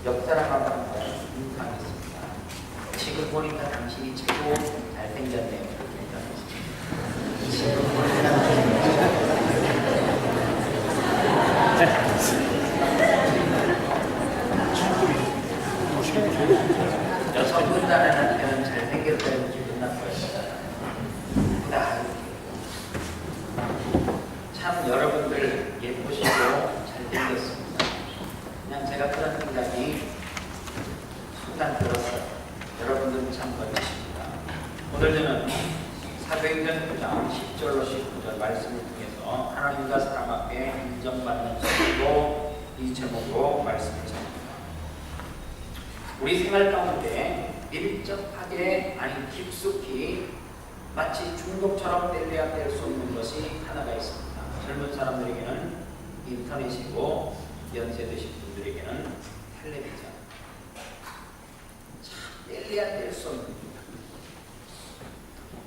옆 사람하고 한번 인사하겠습니다. 지금 보니까 당신이 최고 잘생겼네요. 지금 보니까 여섯 분 다른한테는 잘생겼다는 기분 나빠요. 참 여러분들 예쁘시고 잘생겼습니다. 그냥 제가 그런 생각이 순간 들었어요. 여러분들은 참 멋지십니다. 오늘 저는 사도행전 9장 10절로 19절 말씀을 통해서 하나님과 사람 앞에 인정받는 제목으로 이 제목으로 말씀을 전합니다. 우리 생활 가운데 밀접하게 아니 깊숙이 마치 중독처럼 뗄래야 뗄 수 없는 것이 하나가 있습니다. 젊은 사람들에게는 인터넷이고 연세 드신 분들에게는 텔레비전. 참 뗄래야 뗄 수 없는 겁니다.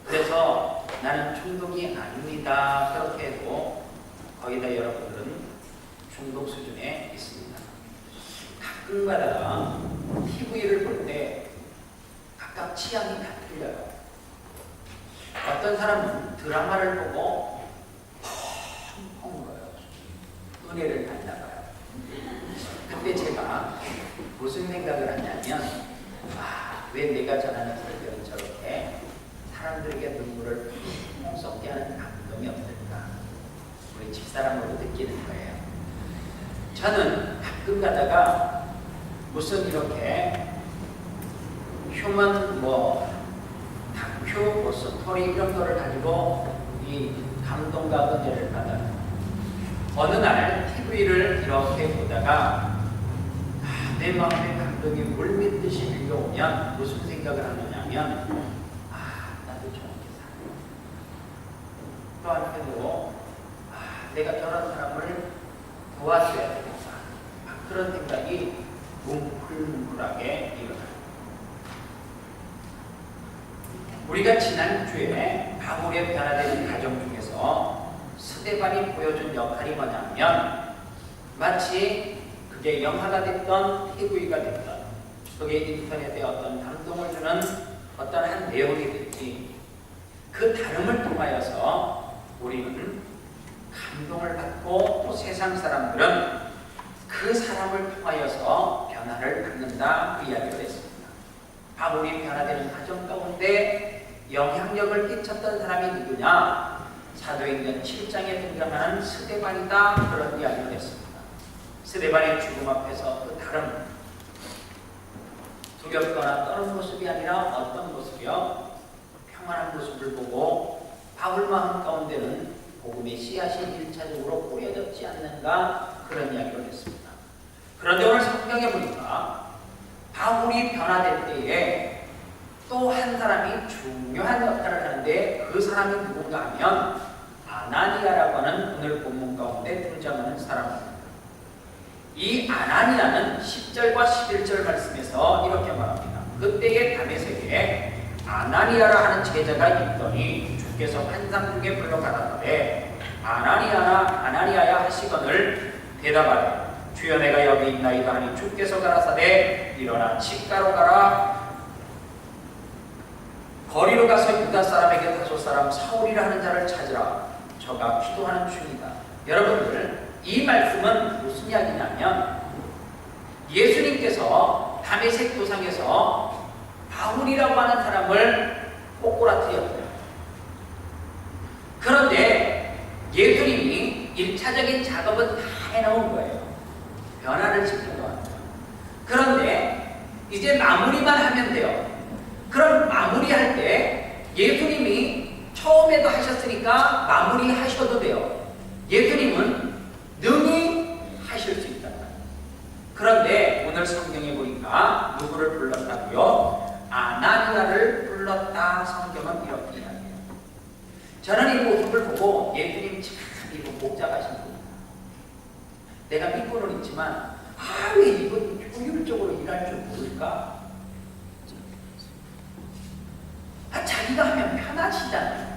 그래서 나는 중독이 아닙니다. 그렇게 해도 거의 다 여러분들은 중독 수준에 있습니다. 가끔가다가 TV를 볼 때 각각 취향이 다 틀려요. 어떤 사람은 드라마를 보고 펑펑 울어요. 은혜를 받나봐요. 그때 제가 무슨 생각을 하냐면 왜 내가 전하는 설교는 저렇게 사람들에게 눈물을 펑펑 쏟게 하는 감동이 없을까? 우리 집사람으로 느끼는 거예요. 저는 가끔 가다가 무슨 이렇게 휴먼 다큐 스토리 이런 거를 가지고 이 감동과 은혜를 받아요. 어느 날 TV를 이렇게 보다가 내 마음에 감동이 물밀듯이 밀려오면 무슨 생각을 하느냐면 나도 저렇게 살아요. 또 한편으로 내가 저런 사람을 도와줘야 되겠다. 그런 생각이 뭉클뭉클하게 일어나요. 우리가 지난주에 바울의 변화되는 과정 중에서 스데반이 보여준 역할이 뭐냐면 마치 그게 영화가 됐던 TV가 됐던 그게 인터넷에 어떤 감동을 주는 어떤 한 내용이 됐지 그 다름을 통하여서 우리는 감동을 받고 또 세상 사람들은 그 사람을 통하여서 변화를 받는다 그 이야기를 했습니다. 바울이 변화되는 과정 가운데 영향력을 끼쳤던 사람이 누구냐? 사도행전 7장에 등장하는 스데반이다 그런 이야기를 했습니다. 스데반의 죽음 앞에서 그 다른 두렵거나 떠는 모습이 아니라 어떤 모습이요? 평안한 모습을 보고 바울 마음 가운데는 복음의 씨앗이 1차적으로 뿌려졌지 않는가 그런 이야기를 했습니다. 그런데 오늘 성경에 보니까 바울이 변화될 때에 또 한 사람이 중요한 역할을 하는데 그 사람이 누군가 하면 아나니아라고 하는 오늘 본문 가운데 등장하는 사람입니다. 이 아나니아는 10절과 11절 말씀에서 이렇게 말합니다. 그때의 다메섹에 아나니아라 하는 제자가 있더니 주께서 환상 중에 불러가라사대 아나니아야 하시거늘 대답하되 주여 내가 여기 있나이다 하니 주께서 가라사대 일어나 집가로 가라 거리로 가서 유다 사람에게 다소 사람 사울이라 하는 자를 찾으라 저가 기도하는 중이다. 여러분들 이 말씀은 무슨 이야기냐면 예수님께서 다메섹 도상에서 바울이라고 하는 사람을 꼬꾸라뜨렸어요. 그런데 예수님이 1차적인 작업은 다 해놓은 거예요. 변화를 시켜놓은 거예요. 그런데 이제 마무리만 하면 돼요. 그럼 마무리할 때 예수님이 처음에도 하셨으니까 마무리하셔도 돼요. 예수님은 능히 하실 수 있다. 그런데 오늘 성경에 보니까 누구를 불렀다고요? 아나니아를 불렀다. 성경은 이렇게 이야기해요. 저는 이 모습을 보고 예수님 참 이거 복잡하신 분이다. 내가 믿고는 있지만 왜 이건 효율적으로 일할 줄 모를까? 자기가 하면 편하시잖아요.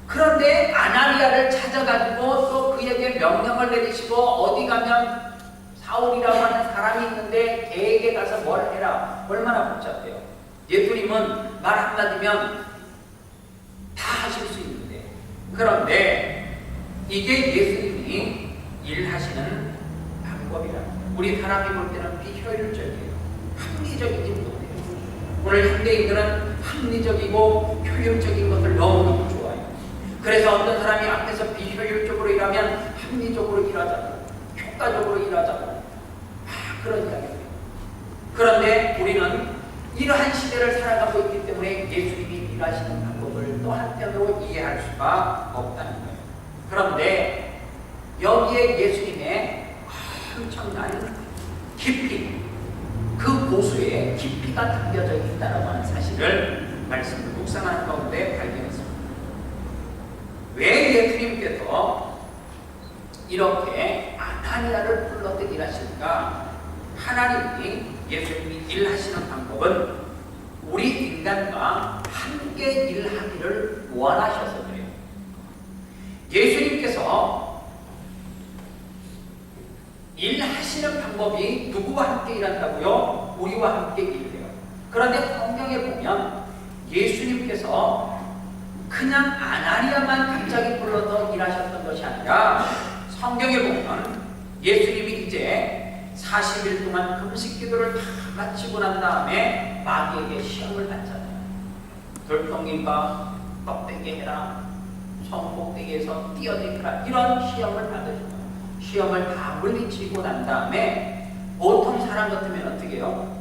그런데 아나니아를 찾아가지고 또 그에게 명령을 내리시고 어디 가면 바울이라고 하는 사람이 있는데 걔에게 가서 뭘 해라. 얼마나 복잡해요. 예수님은 말 한마디면 다 하실 수 있는데, 그런데 이게 예수님이 일하시는 방법이라. 우리 사람이 볼 때는 비효율적이에요. 합리적이지 못해요. 오늘 현대인들은 합리적이고 효율적인 것을 너무너무 좋아해요. 그래서 어떤 사람이 앞에서 비효율적으로 일하면 합리적으로 일하자고, 효과적으로 일하자고 그런 이야기예요. 그런데 우리는 이러한 시대를 살아가고 있기 때문에 예수님이 일하시는 방법을 또 한편으로 이해할 수가 없다는 거예요. 그런데 여기에 예수님의 엄청난 깊이, 그 고수의 깊이가 담겨져 있다고 하는 사실을 말씀을 묵상하는 가운데 발견했습니다. 왜 예수님께서 이렇게 아나니아를 불러서 일하실까? 하나님이 예수님이 일하시는 방법은 우리 인간과 함께 일하기를 원하셔서 그래요. 예수님께서 일하시는 방법이 누구와 함께 일한다고요? 우리와 함께 일해요. 그런데 성경에 보면 예수님께서 그냥 아나니아만 갑자기 불러서 일하셨던 것이 아니라 성경에 보면 예수님이 이제 40일 동안 금식 기도를 다 마치고 난 다음에 마귀에게 시험을 받잖아요. 돌덩이가 껍데기 해라, 성복대기에서 뛰어내리라, 이런 시험을 받으시고 시험을 다 물리치고 난 다음에 보통 사람 같으면 어떻게 해요?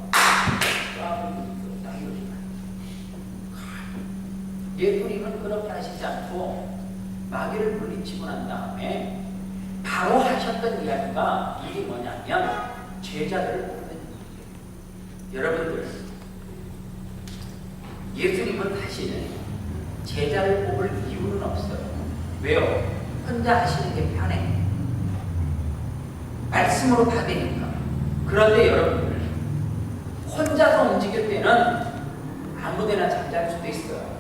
예수님은 그렇게 하시지 않고 마귀를 물리치고 난 다음에 바로 하셨던 이야기가, 일이 뭐냐면 제자들을 뽑는 일이에요. 여러분들, 예수님은 다시는 제자를 뽑을 이유는 없어요. 왜요? 혼자 하시는 게 편해. 말씀으로 다 되니까. 그런데 여러분들, 혼자서 움직일 때는 아무데나 잠잘 수도 있어요.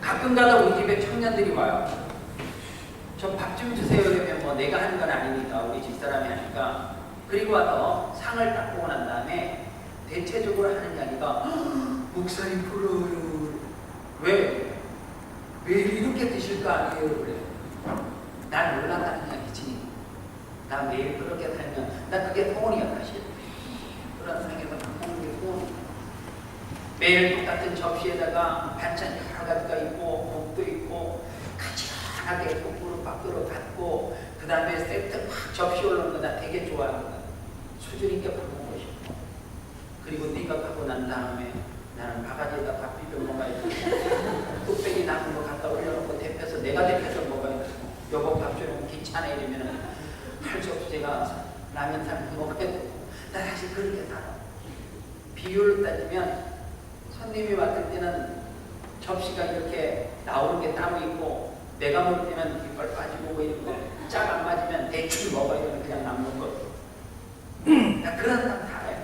가끔가다 우리 집에 청년들이 와요. 저 밥 좀 주세요. 그러면 뭐 내가 하는 건 아니니까, 우리 집사람이 하니까. 그리고 와서 상을 딱 보고 난 다음에 대체적으로 하는 이야기가 목사님 부러워요. 왜 이렇게 드실 거 아니에요? 그래. 난 몰랐다는 이야기지. 나 매일 그렇게 살면 나 그게 소원이야. 사실 그런 상에서 먹는 게 소원. 매일 똑같은 접시에다가 반찬 여러 가지가 있고 국도 있고 가지런하게 국으로 밖으로 갖고 그 다음에 세트 막 접시 올라오는 거 나 되게 좋아하거든. 수준 있게 밥 먹고 싶어. 그리고 네가 가고 난 다음에 나는 바가지에다 밥 비벼 먹어야 돼. 뚝배기 남은 거 갖다 올려놓고 데펴서 내가 데펴서 먹어야 돼. 여보 밥 주려면 귀찮아 이러면은 할 수 없이 제가 라면 삶아 먹어야 되고. 나 사실 그렇게 살아. 비율로 따지면 손님이 왔을 때는 접시가 이렇게 나오는 게 따로 있고, 내가 먹을 때는 이빨 빠지고 뭐 이런 거 짝 안 맞으면 대충 먹어야 되는 그냥 남는 거. 나 그런 사람 다 알아야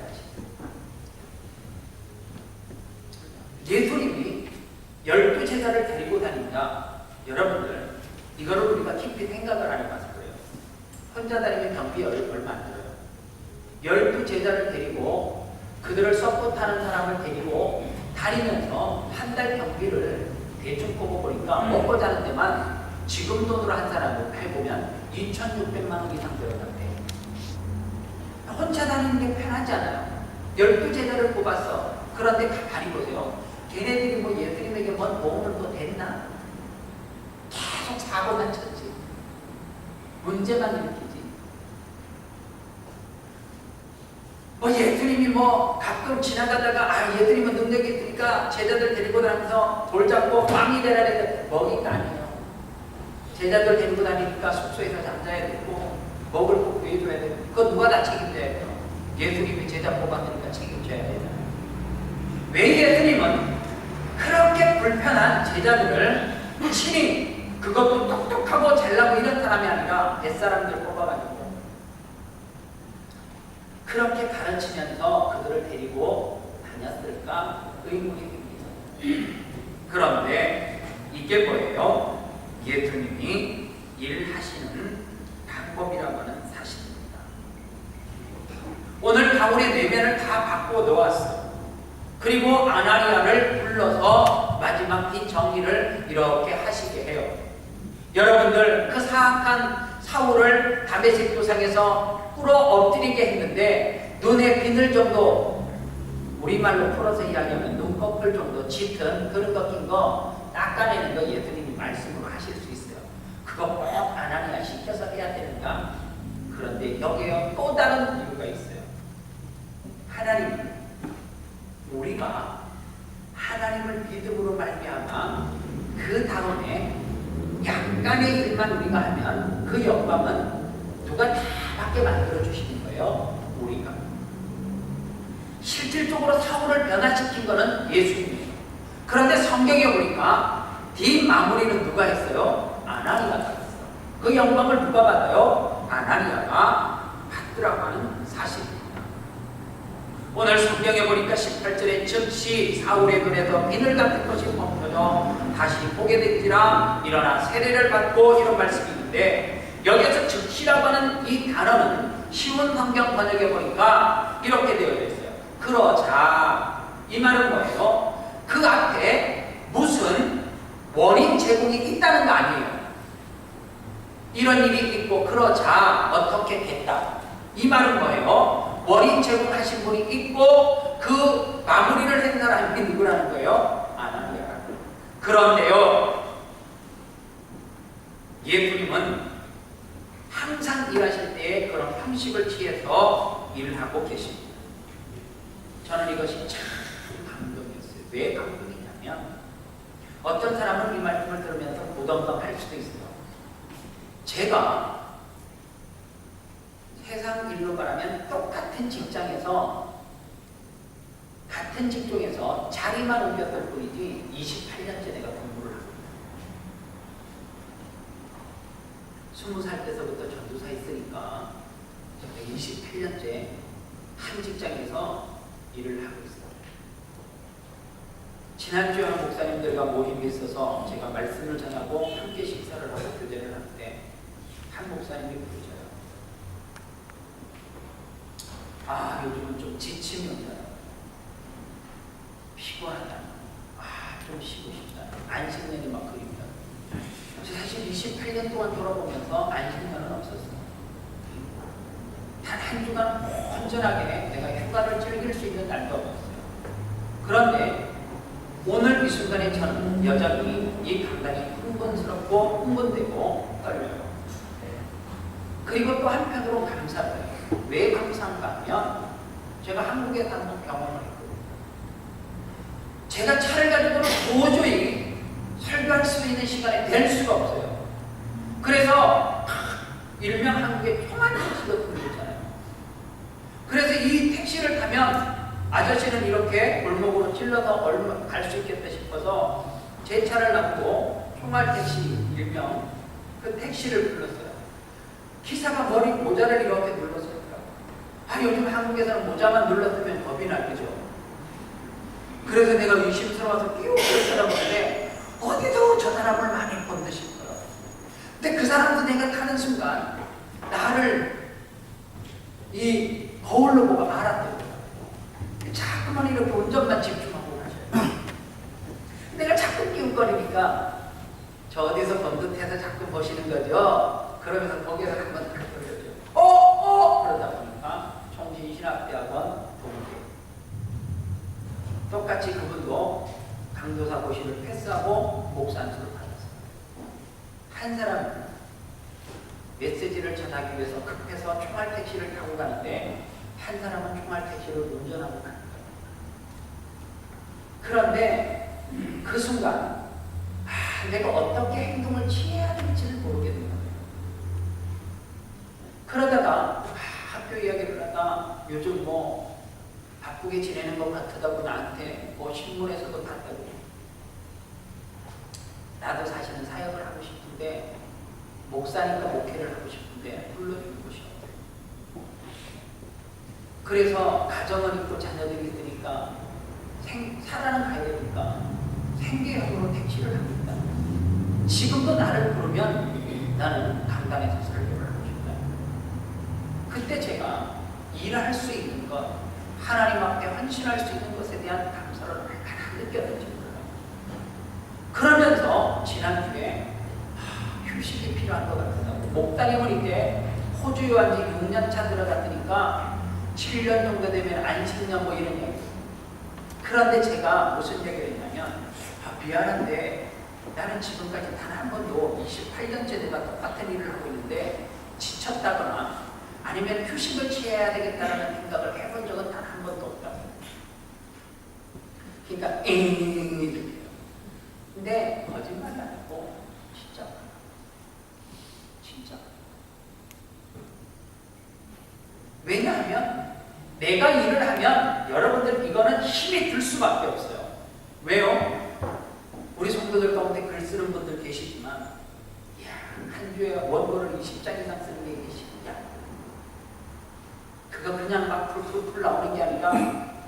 지. 예수님이 12제자를 데리고 다닌다. 여러분들, 이거를 우리가 깊이 생각을 안 해봐서 그래요. 혼자 다니면 경비 얼마 안 들어요. 12제자를 데리고 그들을 서포트하는 사람을 데리고 다니면서 한 달 경비를 대충 뽑아보니까 먹고 자는 데만 지금 돈으로 한 사람을 해보면 2,600만 원 이상 들어간대. 혼자 다니는 게 편하지 않아요. 12제자를 뽑았어. 그런데 가만히 보세요. 걔네들이 뭐 예수님에게 뭔 도움을 또 됐나? 계속 사고만 쳤지. 문제만 일으키지. 뭐 예수님이 뭐 가끔 지나가다가 예수님은 능력이 있으니까 제자들 데리고 다니면서 돌 잡고 빵이 되라 그랬는데 먹인 거 아니에요. 제자들 데리고 다니니까 숙소에서 잠자야 되고 먹을 거 구해줘야 되고, 그거 누가 다 책임져야 돼요? 예수님이 제자 뽑았으니까 책임져야 되잖아요. 왜 예수님은 그렇게 불편한 제자들을 친히, 그것도 똑똑하고 잘나고 이런 사람이 아니라 뱃사람들 뽑아가지고 그렇게 가르치면서 그들을 데리고 다녔을까 의문이 듭니다. 그런데 이게 뭐예요? 예수님이 일하시는 방법이라고 하는 사실입니다. 오늘 바울의 내면을 다 바꿔 놓았어. 그리고 아나니아를 불러서 마지막 뒷정리를 이렇게 하시게 해요. 여러분들, 그 사악한 사울을 다메섹 도상에서 꿇어 엎드리게 했는데 눈에 비늘 정도, 우리말로 풀어서 이야기하면 눈꺼풀 정도 짙은 그런 거 낀 거 닦아내는 거 예수님이 말씀으로 하실 수 있어요. 그거 꼭 아나니아 시켜서 해야 되는가? 그런데 여기에 또 다른 이유가 있어요. 하나님, 우리가 하나님을 믿음으로 말미암아 그 다음에 약간의 일만 우리가 하면 그 영광은 누가 다 받게 만들어 주시는 거예요. 우리가. 실질적으로 사울을 변화시킨 것은 예수님이에요. 그런데 성경에 보니까 뒷마무리는 누가 했어요? 아나니아가 했어요. 그 영광을 누가 받아요? 아나니아가 받더라고 하는 사실입니다. 오늘 성경에 보니까 18절에 즉시 사울의 눈에서 비늘 같은 것이 벗겨져 다시 보게 될지라 일어나 세례를 받고 이런 말씀이 있는데, 여기에서 즉시라고 하는 이 단어는 쉬운 성경 번역에 보니까 이렇게 되어 있어요. 그러자, 이 말은 뭐예요? 그 앞에 무슨 원인 제공이 있다는 거 아니에요. 이런 일이 있고 그러자 어떻게 됐다. 이 말은 뭐예요? 원인 제공하신 분이 있고 그 마무리를 한 사람이 누구라는 거예요? 아나니아라는 거예요. 그런데요, 예수님은 항상 일하실 때에 그런 형식을 취해서 일을 하고 계십니다. 저는 이것이 참 감동이었어요. 왜 감동이냐면, 어떤 사람은 이 말씀을 들으면서 무덤덤할 수도 있어요. 제가 세상 일로 말하면 똑같은 직장에서, 같은 직종에서 자리만 옮겼을 뿐이지 28년째 내가 공부를 하고 있어요. 20살 때서부터 전도사 했으니까 제가 28년째 한 직장에서 일을 하고 있어요. 지난주에 목사님들과 모임이 있어서 제가 말씀을 전하고 함께 식사를 하고 교제를 하는데 한 목사님이 부르셔요. 아, 요즘은 좀 지침이 온다. 피곤하다. 아, 좀 쉬고 싶다. 안식년이 막 그립니다. 사실 28년 동안 돌아보면서 안식년은 없었어요. 단 한 주간 온전하게 내가 휴가를 즐길 수 있는 날도 없었어요. 그런데 오늘 이 순간에 저는 여전히 이 강단이 흥분스럽고 흥분되고 떨려요. 그리고 또 한편으로 감사해요. 왜 감사한가 하면 제가 한국에 가서 경험을 했거든요. 제가 차를 가지고는 도저히 설교할 수 있는 시간이 될 수가 없어요. 그래서 일명 한국에 총알 택시도 돌리잖아요. 그래서 이 택시를 타면 아저씨는 이렇게 골목으로 찔러서 얼마 갈 수 있겠다 싶어서 제 차를 놔두고 총알 택시, 일명 그 택시를 불렀어요. 기사가 머리 모자를 이렇게 눌렀어요. 아, 요즘 한국에서는 모자만 눌렀으면 겁이 나죠. 그래서 내가 의심스러워서 끼우고 쳐다보는데 어디서 저 사람을 많이 본 듯 싶어요. 근데 그 사람도 내가 타는 순간 나를 이 거울로 보고 알았더라고요. 자꾸만 이렇게 운전만 집중하고 가셔요. 내가 자꾸 끼우거리니까 저 어디서 본 듯해서 자꾸 보시는 거죠. 그러면서 거기에서 한번 딱 돌려줘요. 그러다 보니까 총신신학대학원 동기. 똑같이 그분도 강도사 고시를 패스하고 목사 안수를 받았어요. 한 사람은 메시지를 전하기 위해서 급해서 총알 택시를 타고 가는데 한 사람은 총알 택시를 운전하고 가는 거예요. 그런데 그 순간 내가 어떻게 행동을 취해야 될지를 모르겠는 거예요. 그러다가 학교 이야기를 하다가 요즘 뭐 바쁘게 지내는 것 같다고 나한테 뭐 신문에서도 봤다고. 나도 사실은 사역을 하고 싶은데 목사니까 목회를 하고 싶은데 불러주는 곳이 없대요. 그래서 가정을 있고 자녀들이 있으니까 살아는 가야 되니까 생계형으로 택시를 하고 있다. 지금도 나를 부르면 나는 강단에서 설교를 하고 싶다. 그때 제가 이 일할 수 있는 것, 하나님 앞에 헌신할 수 있는 것에 대한 감사를 얼마나 느꼈는지 몰라요. 그러면서 지난주에 휴식이 필요한 것 같다고 목다림을 이제 호주에 완지 6년 차 들어갔으니까 7년 정도 되면 안식년 뭐 이런 얘기. 그런데 제가 무슨 얘기를 했냐면 미안한데 나는 지금까지 단 한 번도 28년째 내가 똑같은 일을 하고 있는데 지쳤다거나 아니면 휴식을 취해야 되겠다는 생각을 해본 적은 단 한 번도 없다고. 그러니까 이렇게요. 근데 거짓말이 아니고 진짜 왜냐하면 내가 일을 하면 여러분들 이거는 힘이 들 수밖에 없어요. 왜요? 우리 성도들 가운데 글 쓰는 분들 계시지만 한 주에 원고를 20장 이상 쓰는 게 계시냐? 그거 그냥 막 풀풀풀 나오는 게 아니라 막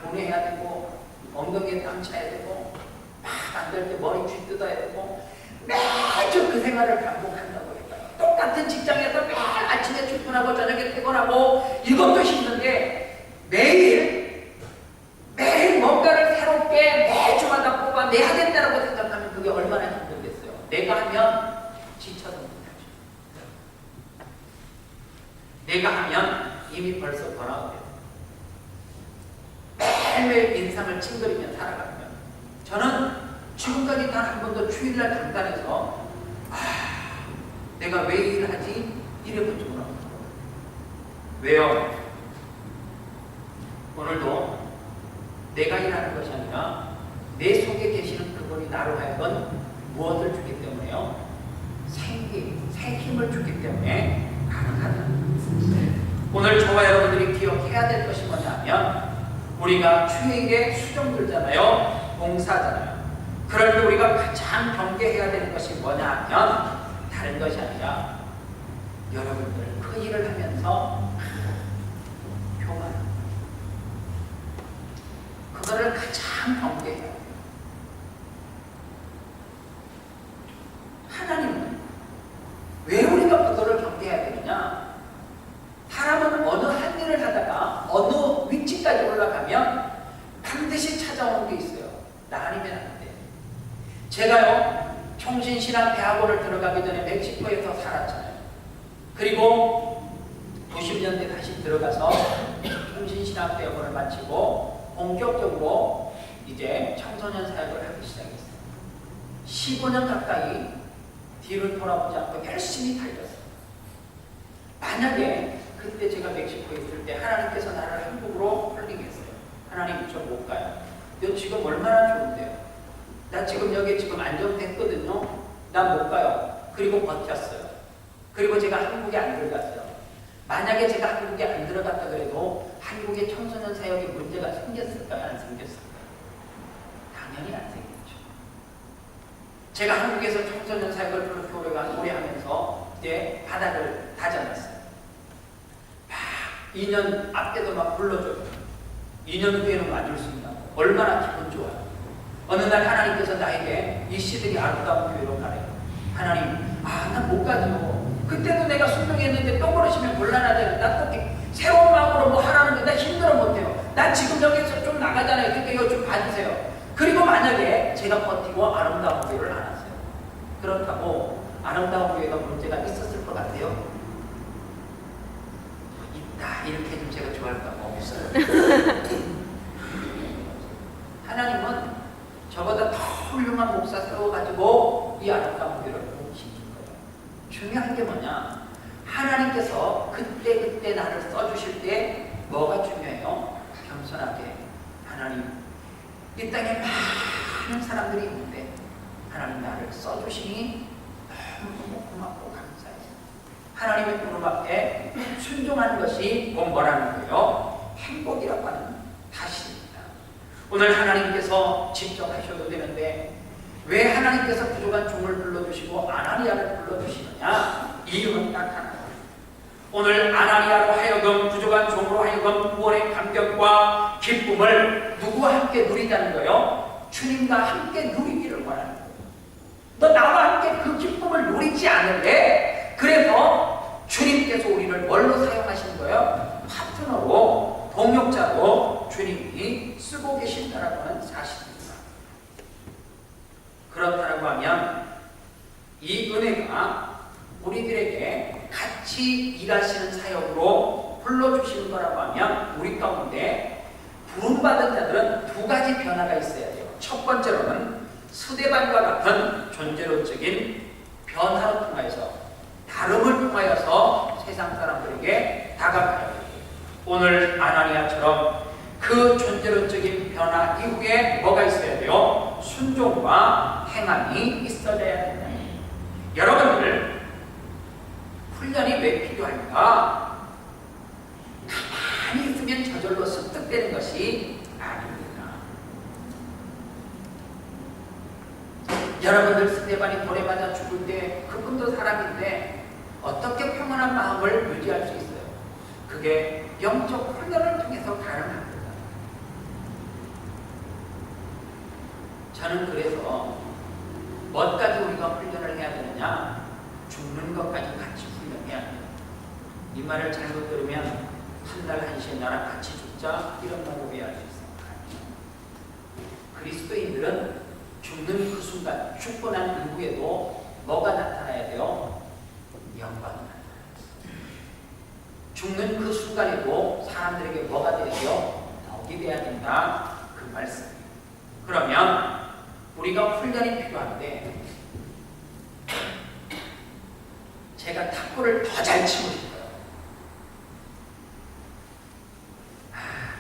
보내야 되고 엉덩이에 땀 차야 되고 막 안 될 때 머리 쥐 뜯어야 되고 매주 그 생활을 반복한다고 해요. 똑같은 직장에서 매일 아침에 출근하고 저녁에 퇴근하고 이것도 힘든데 매일 뭔가를 새롭게 매주마다 뽑아내야 된다고 생각하면 그게 얼마나 힘들겠어요. 내가 하면 지쳐서 못하죠. 내가 하면 이미 벌써 번아웃돼요. 매일매일 인상을 찡그리며 살아가면 저는 지금까지 단 한 번도 주일날 강단에서 내가 왜 일을 하지? 이래본 적은 없어요. 왜요? 오늘도 내가 일하는 것이 아니라 내 속에 계시는 그분이 나로 하여금 무엇을 주기 때문에요? 새 힘을 주기 때문에 가능하다. 오늘 저와 여러분들이 기억해야 될 것이 뭐냐면 우리가 주에게 수종 들잖아요. 봉사잖아요. 그럴 때 우리가 가장 경계해야 되는 것이 뭐냐 하면 다른 것이 아니라 여러분들 그 일을 하면서 교만 그거를 가장 경계해야 돼요. 하나님은 왜 우리가 그거를 경계해야 되느냐? 사람은 어느 한 일을 하다가 어느 위치까지 올라가면 반드시 찾아오는 게 있어요. 나 아니면 안 돼. 제가요 총신신학대학원을 들어가기 전에 멕시코에서 살았잖아요. 그리고 90년대 다시 들어가서 총신신학대학원을 마치고 본격적으로 이제 청소년 사역을 하기 시작했어요. 15년 가까이 뒤를 돌아보지 않고 열심히 달렸어요. 만약에 그때 제가 멕시코에 있을 때 하나님께서 나를 한국으로 홀링했어요. 하나님 저 못 가요. 너 지금 얼마나 좋은데요? 나 지금 여기 지금 안정됐거든요. 나 못 가요. 그리고 버텼어요. 그리고 제가 한국에 안 들어갔어요. 만약에 제가 한국에 안 들어갔다 그래도 한국의 청소년 사역에 문제가 생겼을까요? 안 생겼을까요? 당연히 안 생겼죠. 제가 한국에서 청소년 사역을 그렇게 오래 하면서 이제 바닥을 다져놨어요. 막 2년 앞에도 막 불러줘요. 2년 후에는 와줄 수 있나? 얼마나 기분 좋아요. 어느 날 하나님께서 나에게 이 시들이 아름다운 교회로 가래요. 하나님, 난 못 가죠. 그때도 내가 순종했는데 또 그러시면 곤란하잖아요. 나 또 새로운 마음으로 뭐 하라는데 나 힘들어 못해요. 나 지금 여기서 좀 나가잖아요. 그러니까 이거 좀 봐주세요. 그리고 만약에 제가 버티고 아름다운 교회를 안 왔어요. 그렇다고 아름다운 교회가 문제가 있었을 것 같아요? 있다. 이렇게 좀 제가 좋아할까 봐 없어요. 하나님은 저보다 더 훌륭한 목사 세워가지고 이 아름다운 교회를 보시는 거예요. 중요한 게 뭐냐? 하나님께서 그때 나를 써주실 때 뭐가 중요해요? 겸손하게 하나님 이 땅에 많은 사람들이 있는데 하나님 나를 써주시니 너무 고맙고 감사해요. 하나님의 부름 앞에 순종하는 것이 뭐라는 거예요? 행복이라고 하는 다시 오늘 하나님께서 직접 하셔도 되는데 왜 하나님께서 부족한 종을 불러주시고 아나니아를 불러주시느냐? 이유는 딱 하나예요. 오늘 아나니아로 하여금 부족한 종으로 하여금 구원의 감격과 기쁨을 누구와 함께 누리자는 거예요? 주님과 함께 누리기를 원하는 거예요. 너 나와 함께 그 기쁨을 누리지 않을래? 그래서 주님께서 우리를 뭘로 사용하신 거예요? 파트너로 쓰고 계신다라고 하는 사실입니다. 그렇다고 하면 이 은혜가 우리들에게 같이 일하시는 사역으로 불러주시는 거라고 하면 우리 가운데 부름받은 자들은 두 가지 변화가 있어야 돼요. 첫 번째로는 스데반과 같은 존재론적인 변화를 통하여서 다름을 통하여서 세상 사람들에게 다가가야 돼요. 오늘 아나니아처럼 그 존재론적인 변화 이후에 뭐가 있어야 돼요? 순종과 행함이 있어야 된다. 여러분들 훈련이 왜 필요할까? 가만히 있으면 저절로 습득되는 것이 아닙니다. 여러분들 스데반이 돌에 맞아 죽을 때 그분도 사람인데 어떻게 평온한 마음을 유지할 수 있어요? 그게 영적 훈련을 통해서 가능합니다. 저는 그래서 뭐까지 우리가 훈련을 해야 되느냐? 죽는 것까지 같이 훈련해야 돼요. 이 말을 잘못 들으면 한 달 한시에 나랑 같이 죽자 이런 말을 왜 할 수 있습니까? 그리스도인들은 죽는 그 순간, 죽고 난 이후에도 뭐가 나타나야 돼요? 영광이 나타나요. 죽는 그 순간에도 사람들에게 뭐가 돼야 돼요? 덕이 돼야 된다. 그 말씀이에요. 그러면 우리가 훈련이 필요한데 제가 탁구를 더 잘 치고 싶어요.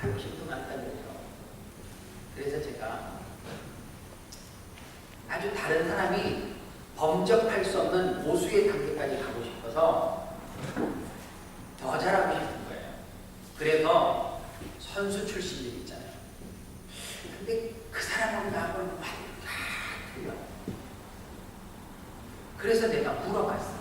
욕심도 많다면요. 그래서 제가 아주 다른 사람이 범접할 수 없는 고수의 단계까지 가고 싶어서 더 잘하고 싶은 거예요. 그래서 선수 출신들이 있잖아요. 근데 그 사람하고 나하고는 완전 틀려. 그래서 내가 물어봤어.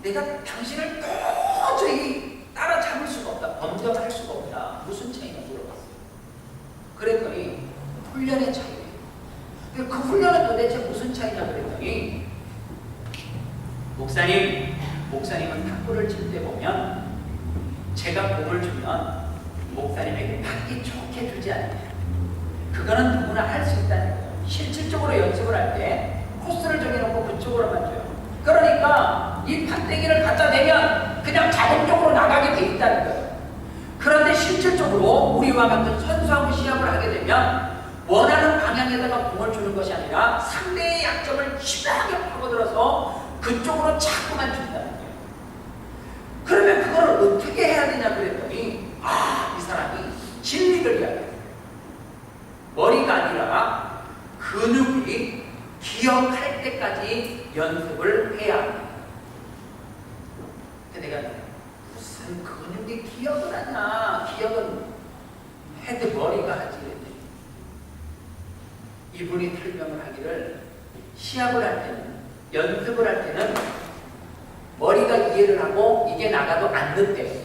내가 당신을 도저히 따라잡을 수가 없다. 범접할 수가 없다. 무슨 차이냐 물어봤어. 그랬더니 훈련의 차이예요. 그 훈련은 도대체 무슨 차이냐 그랬더니 목사님은 탁구를 칠 때 보면 제가 공을 주면 목사님에게 받기 좋게 주지 않아요. 그거는 누구나 할 수 있다는 거예요. 실질적으로 연습을 할 때 코스를 정해놓고 그쪽으로만 줘요. 그러니까 이 판때기를 갖다 대면 그냥 자동적으로 나가게 돼 있다는 거예요. 그런데 실질적으로 우리와 같은 선수하고 시합을 하게 되면 원하는 방향에다가 공을 주는 것이 아니라 상대의 약점을 심하게 파고들어서 그쪽으로 자꾸만 준다는 거예요. 그러면 그걸 어떻게 해야 되냐 그랬더니 이 사람이 진리를 이야기해요. 머리가 아니라 근육이 기억할 때까지 연습을 해야 합니다. 내가 무슨 근육이 기억을 하냐? 기억은 헤드 머리가 하지. 이분이 설명을 하기를 시합을 할 때는, 연습을 할 때는 머리가 이해를 하고 이게 나가도 안 늦대.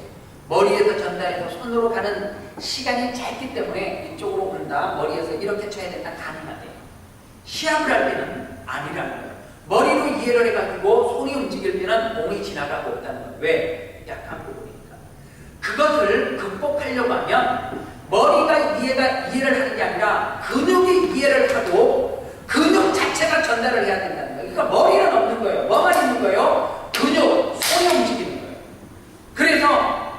머리에서 전달해서 손으로 가는 시간이 짧기 때문에 이쪽으로 온다. 머리에서 이렇게 쳐야 된다. 가능하대. 시합을 할 때는 아니라는 거예요. 머리로 이해를 해가지고 손이 움직일 때는 공이 지나가고 없다는 거예요. 왜? 약한 부분이니까. 그것을 극복하려고 하면 머리가 이해를 하는 게 아니라 근육이 이해를 하고 근육 자체가 전달을 해야 된다는 거예요. 그러니까 머리는 없는 거예요. 뭐만 있는 거예요? 근육, 손이 움직이는 거예요. 그래서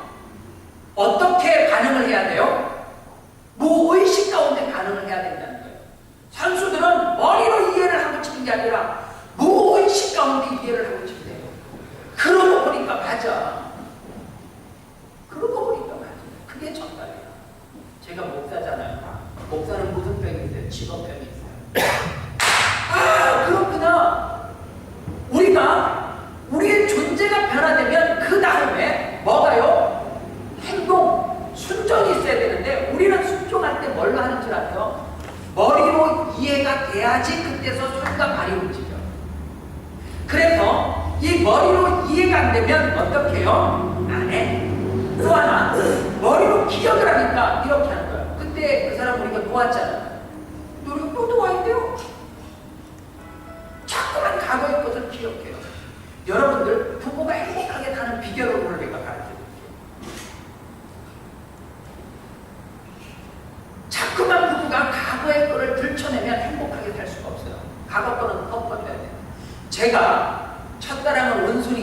어떻게 반응을 해야 돼요? 무의식 가운데 반응을 해야 된다는 거예요. 선수들은 머리로 이해를 하고 치는 게 아니라 무의식 가운데 이해를 하고 치면 돼요. 그러고 보니까 맞아. 그러고 보니까 맞아. 그게 정답이에요. 제가 목사잖아요. 목사는 무슨 병이 있어요? 직업병이 있어요. 그렇구나. 우리의 존재가 변화되면 그 다음에 뭐가요? 행동, 순종이 있어야 되는데 우리는 순종할 때 뭘로 하는 줄 아세요? 머리로 이해가 돼야지 그때서 손과 발이 움직여. 그래서 이 머리로 이해가 안 되면 어떻게 해요? 안 해. 또 하나, 머리로 기억을 하니까 이렇게 하는 거예요. 그때 그 사람 우리가 도왔잖아요. 우리가 또 도와야 돼요. 자꾸만 과거의 것을 기억해요. 여러분들 부부가 행복하게 사는 비결을 오늘 내가 가르쳐드릴게요.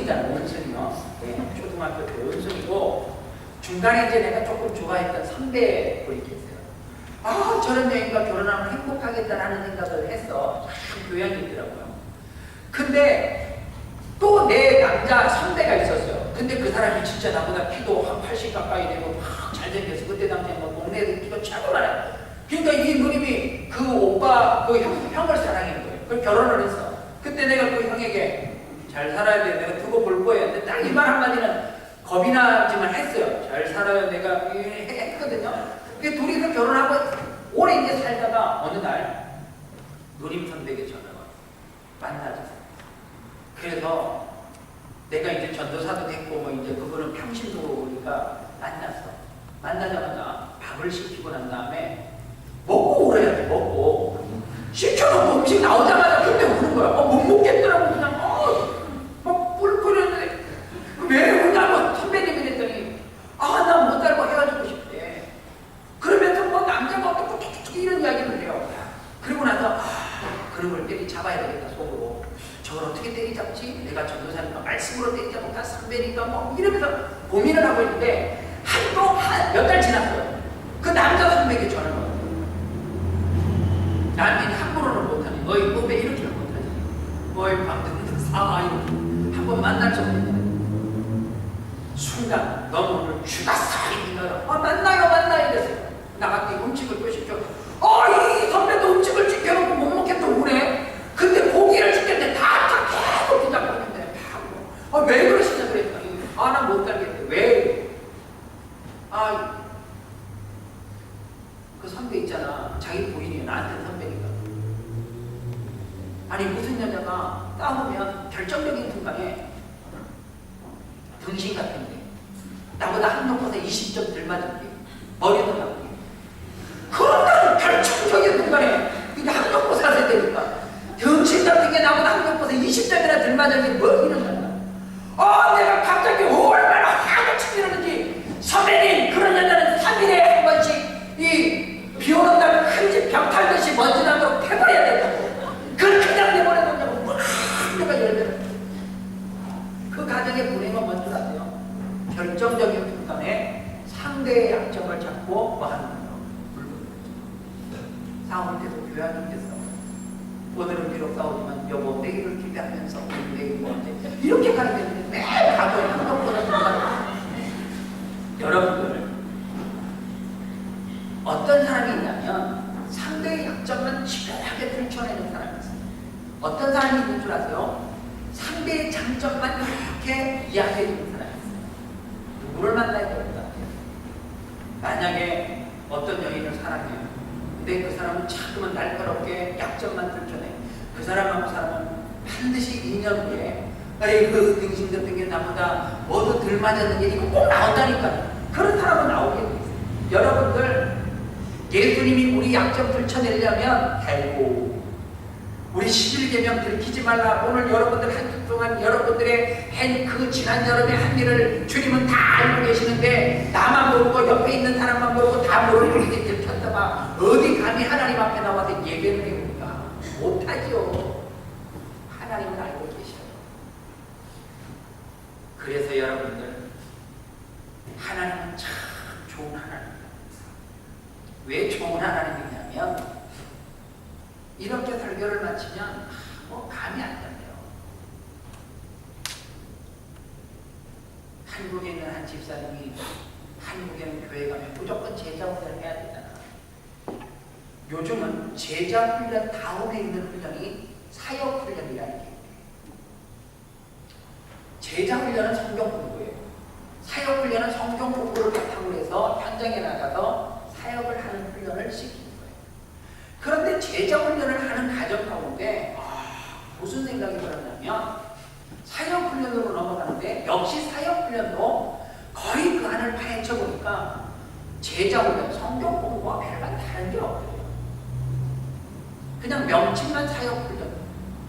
원숭이잖아, 원숭이요. 네, 초등학교 때 원숭이고, 중간에 이제 내가 조금 좋아했던 선배분이 계세요. 아, 저런 여인과 결혼하면 행복하겠다라는 생각을 했어. 참 교양이 있더라고요. 근데 또 내 남자 선배가 있었어요. 근데 그 사람이 진짜 나보다 키도 한 80 가까이 되고 막 잘생겼어. 그때 당시에 뭐 동네에서 키도 최고 많아요. 그러니까 이 누님이 그 오빠, 그 형을 사랑한 거예요. 그걸 결혼을 했어. 그때 내가 그 형에게 잘 살아야 돼. 내가 두고 볼 거야. 근데 딱 이 말 한마디는 겁이 나지만 했어요. 잘 살아야 내가 했거든요. 그 둘이서 결혼하고 오래 이제 살다가 어느 날 누님 선배에게 전화가 와요. 만나자. 그래서 내가 이제 전도사도 됐고 뭐 이제 그거는 평신도 오니까 만났어. 만나자마자 밥을 시키고 난 다음에 먹고 오래야지. 먹고 시켜놓고 음식 나오자마자 그때 우는 거야. 못 먹겠더라고. 그냥 막 뿔 끓였는데 왜 우냐고 선배님이 그랬더니 나 못 살고 헤어지고 싶대. 그러면서 뭐 남자가 어떻고 이런 이야기를 해요. 그리고 나서 그런 걸 때리 잡아야 되겠다 속으로. 저걸 어떻게 때리잡지? 내가 전도사니까 말씀으로 때리잡을까? 선배니까 뭐 이러면서 고민을 하고 있는데 몇 달 지났어요. 그 남자 선배에게 전화가 와요. 나한테 함부로는 못하니 너희 꿈에 이렇게 못하지. 너희 방금 사와 이렇게 한번 만날 수 없는 순간 넌 오늘 주가 살인이다. 만나요 이랬어요. 나한테 음식을 또 시켜. 이 선배도 음식을 시켜놓고 못 먹겠다 우네. 근데 고기를 시켰는데 다 계속 기다렸는데 왜 그러시냐 그랬더니 나 못 살겠대. 왜? 그 선배 있잖아. 자기 부인이에요. 나한테 선배니까. 아니 무슨 여자가 싸우면 결정적인 순간에 등신 같은데 나보다 한 놈보다 20점 덜 맞은 게 머리도 나고 그런다는 결정적인 순간에 이게 한 놈보다 사야 되니까 등신 같은 게 나보다 한 놈보다 20점이나 덜 맞은 게 뭐 이런 거야. 내가 갑자기 얼마나 화가 치밀었는지. 선배님, 그런 여자는 3일에 한 번씩 비 오는 날 큰 집 벽 탈듯이 먼지 나도록 패버려야 된다고. 그걸 그냥 내버려뒀냐고. 내가 열면 그 가정의 불행은 뭔지 아세요? 결정적인 순간에 상대의 약점을 잡고 뭐 하는 거예요. 싸울 때도 교양이 돼서 오늘은 비록 싸우지만 여보 내일을 기대하면서 내일 뭐 언제 이렇게 가야 되는데 매일 가도 한번보다 더 여러분들 어떤 사람이 있냐면 상대의 약점만 집요하게 들춰내는 사람이 있어요. 어떤 사람이 있는 줄 아세요? 상대의 장점만 이렇게 이야기해주는 사람이 있어요. 누구를 만나야 될 것 같아요? 만약에 어떤 여인을 사랑해요. 근데 그 사람은 자꾸만 날카롭게 약점만 들춰내. 그 사람은 반드시 2년 후에 그 등신 같은 게 나보다 뭐도 덜 맞았는 게 이거 꼭 나온다니까. 그런 사람은 나오게 돼 있어요. 여러분들 예수님이 우리 약점 들춰내려면 결국 우리 11계명 들키지 말라. 오늘 여러분들 한 주 동안 여러분들의 그 지난 여름의 한 일을 주님은 다 알고 계시는데 나만 모르고 옆에 있는 사람만 모르고 다 모르고 이렇게 들켰다 봐. 어디 감히 하나님 앞에 나와서 예배를 해봅니까? 못하지요. 하나님은 알고 계셔요. 그래서 여러분들 하나님은 참 좋은 하나님입니다. 왜 좋은 하나님이냐면 이렇게 설교를 마치면 감이 안 잡혀요. 한국에 있는 한 집사님이 한국에 있는 교회 가면 무조건 제자 훈련을 해야 되잖아. 요즘은 제자 훈련 다음에 있는 훈련이 사역 훈련이라는 게 있대요. 제자 훈련은 성경 공부예요. 사역 훈련은 성경 공부를 바탕으로 해서 현장에 나가서 사역을 하는 훈련을 시키는 거예요. 그런데 제자 훈련을 하는 과정 가운데 무슨 생각이 들었냐면 사역 훈련으로 넘어가는데 역시 사역 훈련도 거의 그 안을 파헤쳐 보니까 제자 훈련, 성경 공부와 별반 다른 게 없어요. 그냥 명칭만 사역 훈련.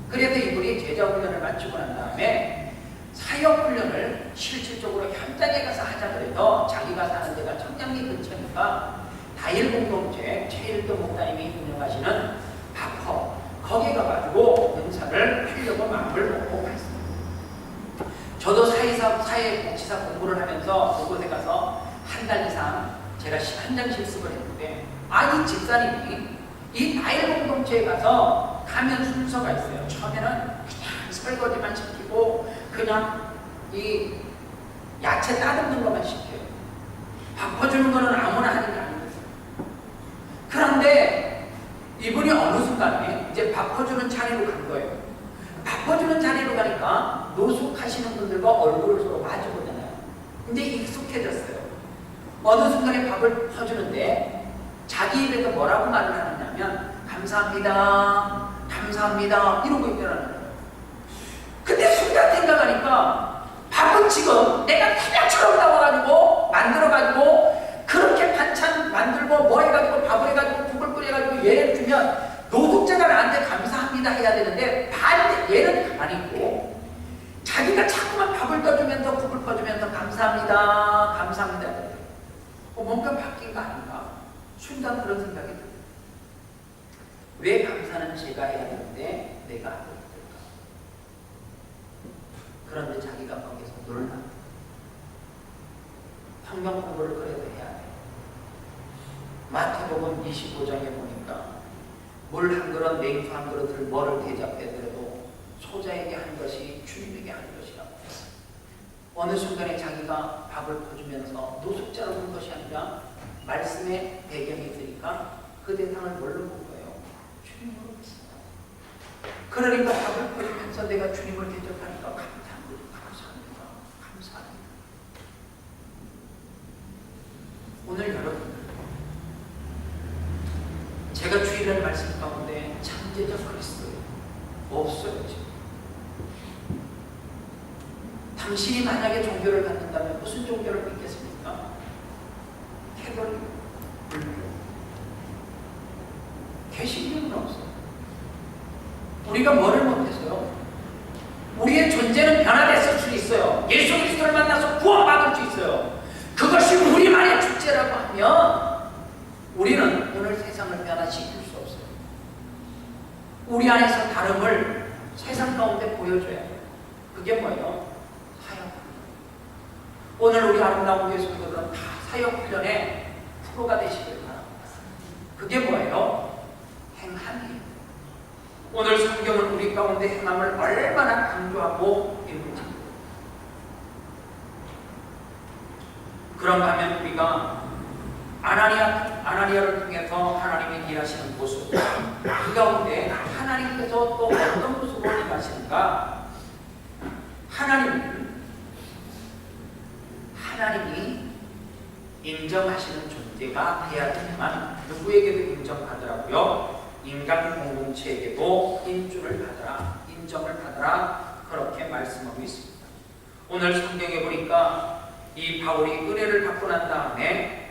그래서 이분이 제자 훈련을 마치고 난 다음에 사역 훈련을 실질적으로 현장에 가서 하자 그래서 자기가 사는 데가 청량리 근처니까 다일 공동체 최일도 목사님이 운영하시는 박허 거기 가가지고 은사를 하려고 마음을 먹고 갔습니다. 저도 사회복지사 공부를 하면서 그곳에 가서 한 달 이상 제가 현장 실습을 했는데, 이 집사님이 이 다일 공동체에 가서 가면 순서가 있어요. 처음에는 그냥 설거지만 시키고 그냥 이 야채 따듬는 것만 시켜요. 바꿔주는 거는 아무나 하는 게 아니거든요. 그런데 이분이 어느 순간에 이제 바꿔주는 자리로 간 거예요. 바꿔주는 자리로 가니까 노숙하시는 분들과 얼굴을 서로 마주보잖아요. 이제 익숙해졌어요. 어느 순간에 밥을 퍼주는데 자기 입에서 뭐라고 말을 하느냐면 감사합니다, 감사합니다 이러고 있더라는 거예요. 근데 순간 생각하니까 밥은 지금 내가 태양처럼 나와가지고 만들어가지고 그렇게 반찬 만들고 뭐 해가지고 밥을 해가지고 국을 끓여가지고 얘를 주면 노숙자가 나한테 감사합니다 해야 되는데 반대 얘는 가만히 있고 자기가 자꾸만 밥을 떠주면서 국을 퍼주면서 감사합니다, 감사합니다. 뭔가 바뀐 거 아닌가? 순간 그런 생각이 들어요. 왜 감사는 제가 해야 되는데 내가 하고 있을까? 그런데 자기가 거기서 놀라. 성경 공부를 그래도 해야 돼. 마태복음 25장에 보니까 물 한 그릇, 냉수 한 그릇을 뭐를 대접해드려도 소자에게 한 것이 주님에게 한 것이라고. 어느 순간에 자기가 밥을 퍼주면서 노숙자로 본 것이 아니라 말씀의 배경이 있으니까 그 대상을 뭘로 본 거예요? 주님으로 했어요. 그러니까 밥을 퍼주면서 내가 주님을 대접하니까 감사합니다. 오늘 여러분, 제가 주일날 말씀 가운데 창제적 그리스도예요. 없어요 지금. 당신이 만약에 종교를 갖는다면 무슨 종교를 믿겠습니까? 캐톨릭, 불교, 개신교는 없어요. 우리가 뭐를 못해서요? 우리의 존재는 변화됐을 수 있어요. 예수 그리스도를 만나서 구원받을 수 있어요. 그것이 우리만의 축제라고 하면 우리는 오늘 세상을 변화시킬 수 없어요. 우리 안에서 다름을 세상 가운데 보여줘야 해요. 그게 뭐예요? 오늘 우리 아름다운 교회 성도들은 다 사역훈련의 프로가 되시길 바랍니다. 그게 뭐예요? 행함이에요. 오늘 성경은 우리 가운데 행함을 얼마나 강조하고 있는지. 그런가 하면 우리가 아나니아를 통해서 하나님이 일하시는 모습, 그 가운데 하나님께서 또 어떤 모습으로 일하시는가? 하나님이 인정하시는 존재가 돼야 되지만 누구에게도 인정하더라고요. 인간 공동체에게도 인정을 받으라 그렇게 말씀하고 있습니다. 오늘 성경에 보니까 이 바울이 은혜를 받고 난 다음에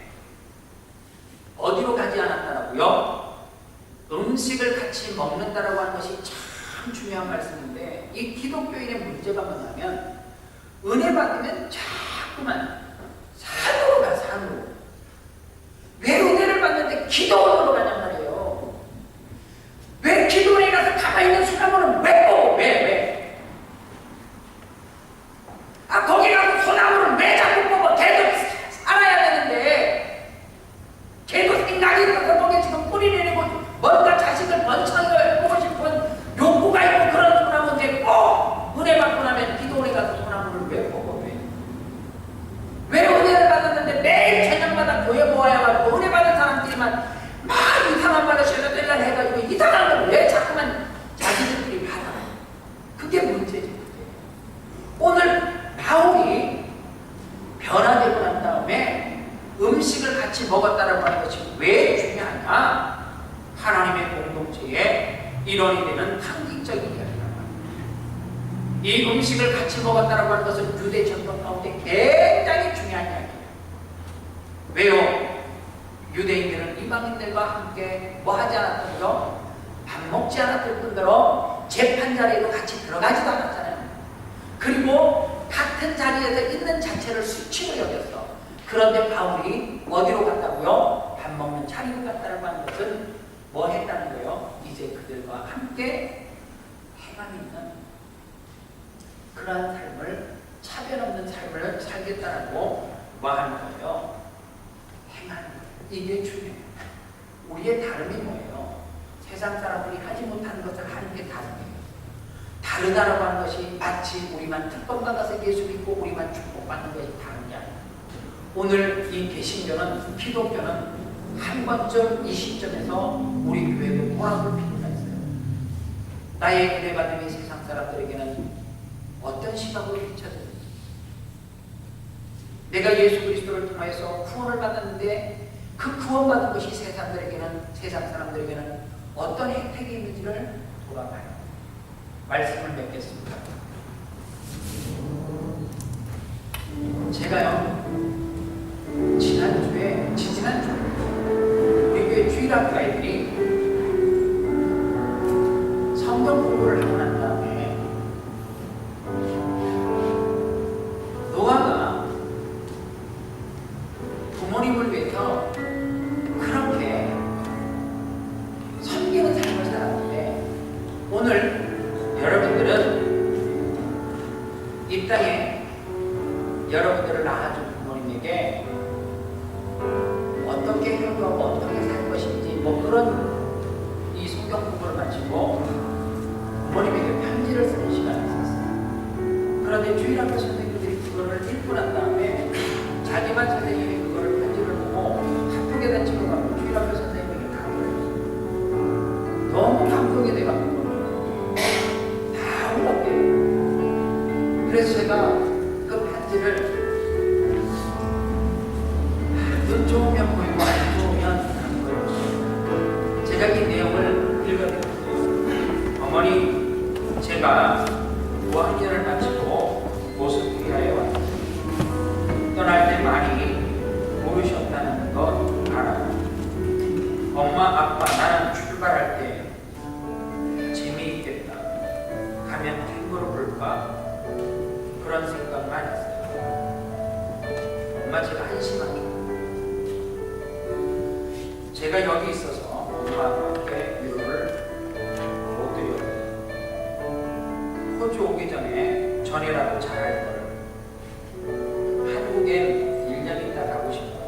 어디로 가지 않았다라고요? 음식을 같이 먹는다라고 하는 것이 참 중요한 말씀인데, 이 기독교인의 문제가 뭐냐면 은혜 받으면 자꾸만 산으로 가, 산으로. 왜 은혜를 받는데 기도원으로 가냔 말이에요. 왜 기도원에 가서 가만히 있는 소나무는 왜 보고 왜? 거기 가서 소나무를 왜 자꾸 보고? 걔도 살아야 되는데 걔도 생각이 있어서 거기 지금 뿌리 내리고 뭔가 자식을 번창을 보고 싶은 욕구가 있고 그런 소나무인데 꼭 은혜 받고 나면 기도원에 가서 소나무를 왜 보고 왜 은혜를 받았는데 매일 저녁마다 교회 모아야가지고 은혜 받은 사람들이만 막 이상한 말을 셀러셀러 해가지고 이상한 걸 왜 자꾸만 자기들끼리 받아? 그게 문제지. 오늘 바울이 변화되고 난 다음에 음식을 같이 먹었다라고 하는 것이 왜 중요하냐? 하나님의 공동체의 일원이 되는 상징적인 이야기입니다. 이 음식을 같이 먹었다라고 하는 것은 유대 전통 가운데 굉장히 중요한 이야기예요. 왜요? 유대인들은 이방인들과 함께 뭐 하지 않았다고요? 밥 먹지 않았을 뿐더러 재판 자리에도 같이 들어가지도 않았잖아요. 그리고 같은 자리에서 있는 자체를 수치로 여겼어. 그런데 바울이 어디로 갔다고요? 밥 먹는 자리로 갔다라고 하는 것은 뭐 했다는 거예요? 이제 그들과 함께 행함이 있는 그러한 삶을 차별 없는 삶을 살겠다라고 뭐 하는 거예요? 행하는 거예요. 이게 중요해요. 우리의 다름이 뭐예요? 세상 사람들이 하지 못하는 것을 하는 게 다름이에요. 다르다라고 하는 것이 마치 우리만 특권 받아서 예수 믿고 우리만 축복받는 것이 다른 게 아니에요. 오늘 이 개신교는, 기독교는 한 번쯤 이 시점에서 우리 교회도 돌아볼 필요가 있어요. 나의 은혜받음이 세상 사람들에게는 어떤 시각으로 비춰져요? 내가 예수 그리스도를 통해서 구원을 받았는데 그 구원받은 것이 세상 사람들에게는 어떤 혜택이 있는지를 돌아봐요. 말씀을 맺겠습니다. 제가요, 지난주에 우리 교회 주일학교 아이들이 성경 공부를 하고 난 다음에 노아가 부모님을 위해서 그렇게 섬기는 삶을 살았는데 오늘 여러분들은 이 땅에 여러분들을 낳아준 부모님에게 어떻게 행동하고 어떻게 살 것인지 뭐 그런 이 성경 공부를 마치고 부모님에게 편지를 쓰는 시간이 있었어요. 그런데 주일학교 선생님들이 그거를 읽고 난 다음에 자기만 선생님이 그거를 편지를 보고 한쪽에다 찍어갖고 주일학교 선생님에게 감동을 했어요. 너무 감동이 돼갖고 다 울었대요. 그래서 제가 그 편지를 눈 좋으면 보이고 안 좋으면 안 보여요. 제가 이 내용을 읽어드렸어요. 어머니, 제가 고학년을 마치고 모스크바에 왔어요. 떠날 때 많이 모르셨다는 거 알아요. 엄마, 아빠, 나는 출발할 때 재미있겠다. 가면 캥거루 볼까? 그런 생각만 했어요. 엄마, 제가 한심하게 제가 여기 있어서 엄마 아빠께 위로를 못 드렸어요. 호주 오기 전에 전이라도 잘할 걸. 한국엔 1년 있다 가고 싶어요.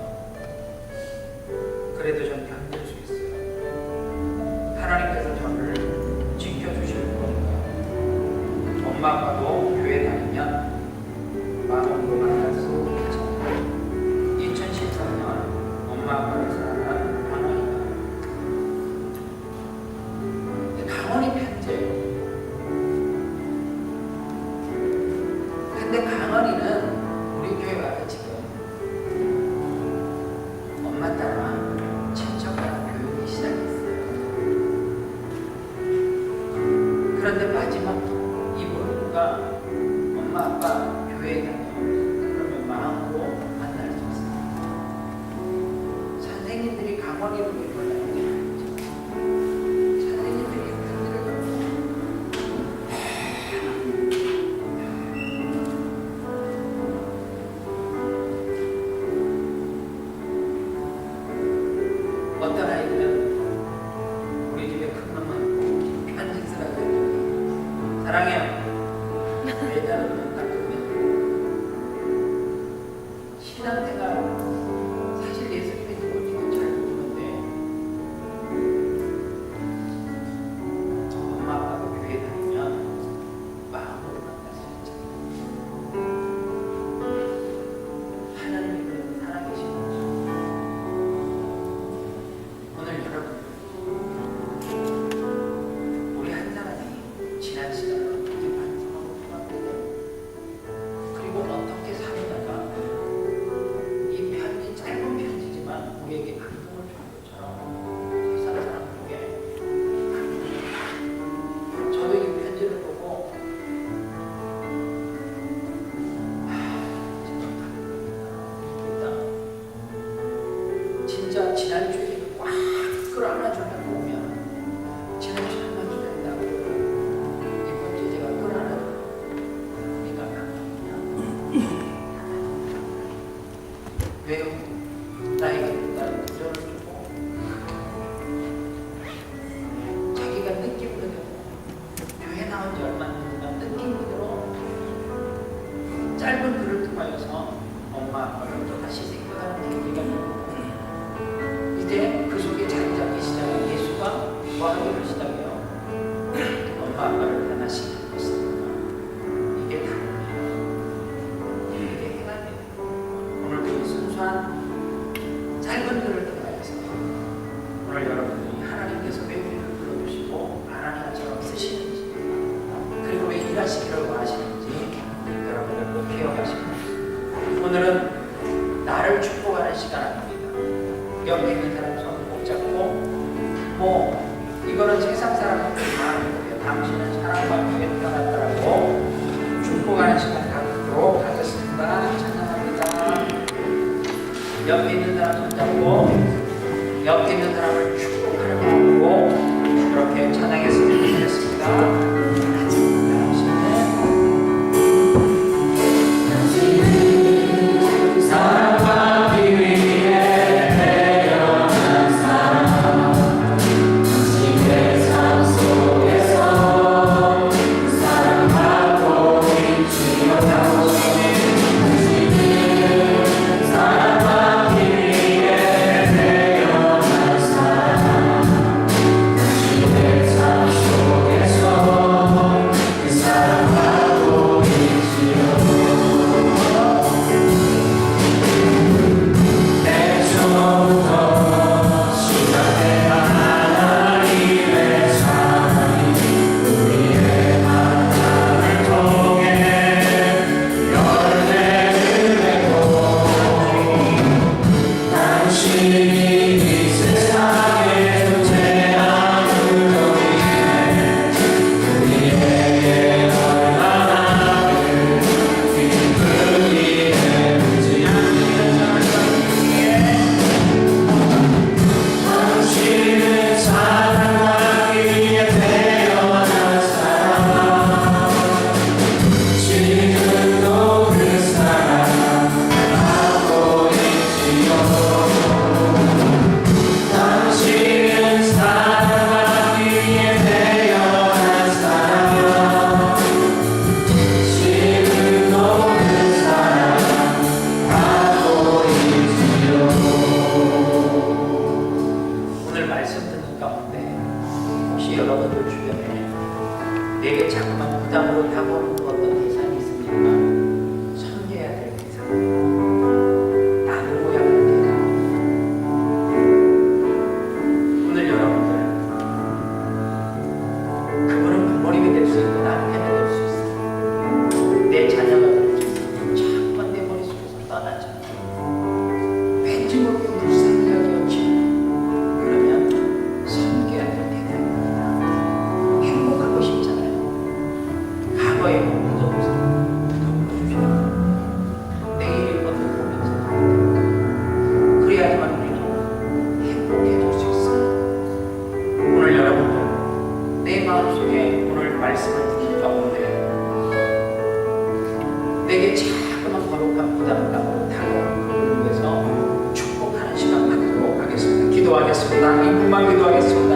그래도 전 견딜 수 있어요. 하나님께서 저를 지켜주실 거니까. 엄마 아빠도 교회 다니면 마음으로 만날 수 있죠. 2013년 엄마 아빠를 사랑한 강원이 편지예요. 근데 강원이는 우리 교회 와서 지금 엄마 따라 친척과 교육이 시작했어요. 그런데 마지막 이분과 엄마 아빠 교회에 다녀. 그러면 마음으로 만날 수 있어요. 선생님들이 강원이를 왜 몰라요? 어떤 아이들은 우리 집에 큰 놈은 편지 쓰라고 사랑해요. 애자는 가끔은 신앙생활 사실 예수 믿고 잘 모르는데 엄마 아빠가 교회 다니면 마음으로 만날 수 있잖아요. 하나님이 그런 살아계신 거죠. 오늘 여러분, 우리 한 사람이 지난 시간을 어떻게 반성하고 돌아보고 그리고 어떻게 사느냐가 이 편지, 짧은 편지지만 우리에게 감동을 주는 것처럼 세상 사람들에게 저도 이 편지를 보고 진짜 지난주에 꽉 끌어안아주려고 오면 지난주 한번 기다린다고 이번 주에 제가 끌어안아줘요. 우리가 왜요? 나에게 나를 도전을 주고 자기가 느끼는 대로 교회 나온 지 얼마 안 됐지만 느끼는 대로 짧은 글을 통하여서 엄마 아빠를 또 다시 생각하는 계기가 되고, 이제 그 속에 자리 잡기 시작한 예수가 뭐 하기를 시작해요? 엄마 아빠를 하나씩 바꿨습니다. 이게 다입니다. 이게 행함이에요. 오늘도 이 순수한 짧은 글을 통하여서 오늘 여러분들이 하나님께서 왜 우리를 불러주시고 하나님처럼 쓰시는지, 그리고 왜 일하시기를 원하시는지 여러분들도 기억하십니다. 오늘은 나를 축복하는 시간 아닙니다. 옆에 있는 사람 손 꼭 잡고, 이거는 세상 사람한테 다 아는 거예요. 당신은 사랑받기에 태어났다라고 축복하는 시간 갖도록 하겠습니다. 찬양합니다. 옆에 있는 사람 손 잡고 옆에 있는 사람을 축복하는 마음으로 그렇게 찬양했으면 좋겠습니다. 내게 자그만 거룩한 부담을 담고 다가오는 그분을 위해서 축복하는 시간 갖도록 하겠습니다. 기도하겠습니다. 1분만 기도하겠습니다.